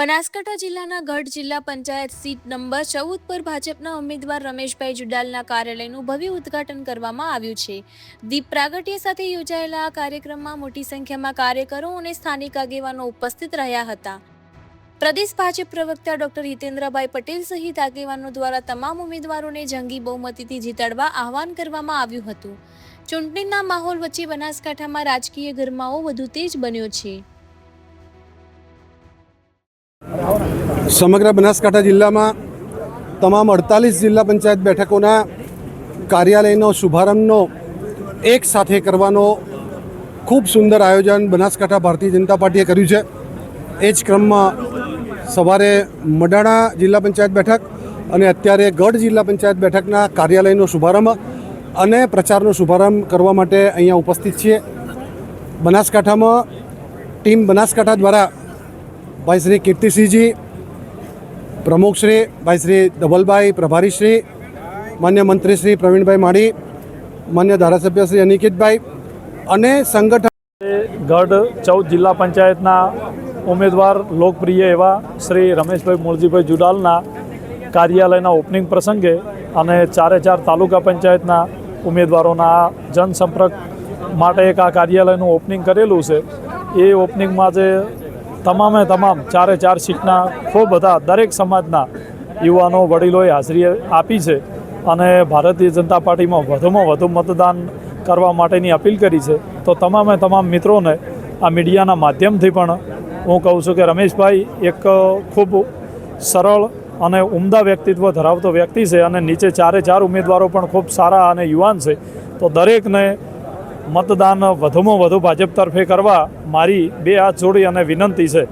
બનાસકાંઠા જિલ્લાના ગઢ જિલ્લા પંચાયત સીટ નંબર 14 પર ભાજપના ઉમેદવાર રમેશભાઈ જુડાલના કાર્યાલયનું ભવ્ય ઉદ્ઘાટન કરવામાં આવ્યું છે। દીપ પ્રાગટ્ય સાથે યોજાયેલા આ કાર્યક્રમમાં મોટી સંખ્યામાં કાર્યકરો અને સ્થાનિક આગેવાનો ઉપસ્થિત રહ્યા હતા। પ્રદેશ ભાજપ પ્રવક્તા ડોક્ટર હિતેન્દ્રભાઈ પટેલ સહિત આગેવાનો દ્વારા તમામ ઉમેદવારોને જંગી બહુમતીથી જીતાડવા આહવાન કરવામાં આવ્યું હતું। ચૂંટણીના માહોલ વચ્ચે બનાસકાંઠામાં રાજકીય ગરમાવો વધુ તેજ બન્યો છે। સમગ્ર બનાસકાંઠા જિલ્લામાં તમામ 48 જિલ્લા પંચાયત બેઠકોના કાર્યાલયનો શુભારંભનો એક સાથે કરવાનો ખૂબ સુંદર આયોજન બનાસકાંઠા ભારતીય જનતા પાર્ટીએ કર્યું છે। એ જ ક્રમમાં સવારે મડાણા જિલ્લા પંચાયત બેઠક અને અત્યારે ગઢ જિલ્લા પંચાયત બેઠકના કાર્યાલયનો શુભારંભ અને પ્રચારનો શુભારંભ કરવા માટે અહીંયા ઉપસ્થિત છીએ। બનાસકાંઠામાં ટીમ બનાસકાંઠા દ્વારા ભાઈ શ્રી કીર્તિસિંહજી, પ્રમુખશ્રી ભાઈ શ્રી ધવલભાઈ, પ્રભારીશ્રી, માન્ય મંત્રી શ્રી પ્રવીણભાઈ માળી, માન્ય ધારાસભ્ય શ્રી અનિકેતભાઈ અને સંગઠન ગઢ 14 જિલ્લા પંચાયતના ઉમેદવાર લોકપ્રિય એવા શ્રી રમેશભાઈ મૂળજીભાઈ જુડાલના કાર્યાલયના ઓપનિંગ પ્રસંગે અને 4 તાલુકા પંચાયતના ઉમેદવારોના જનસંપર્ક માટે એક આ કાર્યાલયનું ઓપનિંગ કરેલું છે। એ ઓપનિંગમાં જે તમામ 4 સીટના ખૂબ બધા દરેક સમાજના યુવાનો વડીલોએ હાજરી આપી છે અને ભારતીય જનતા પાર્ટીમાં વધુમાં વધુ મતદાન કરવા માટેની અપીલ કરી છે। તો તમામ મિત્રોને આ મીડિયાના માધ્યમથી પણ હું કહું છું કે રમેશભાઈ એક ખૂબ સરળ અને ઉમદા વ્યક્તિત્વ ધરાવતો વ્યક્તિ છે અને નીચે 4 ઉમેદવારો પણ ખૂબ સારા અને યુવાન છે। તો દરેકને મતદાન વધુમાં વધુ ભાજપ તરફે કરવા મારી 2 હાથ જોડી અને વિનંતી છે।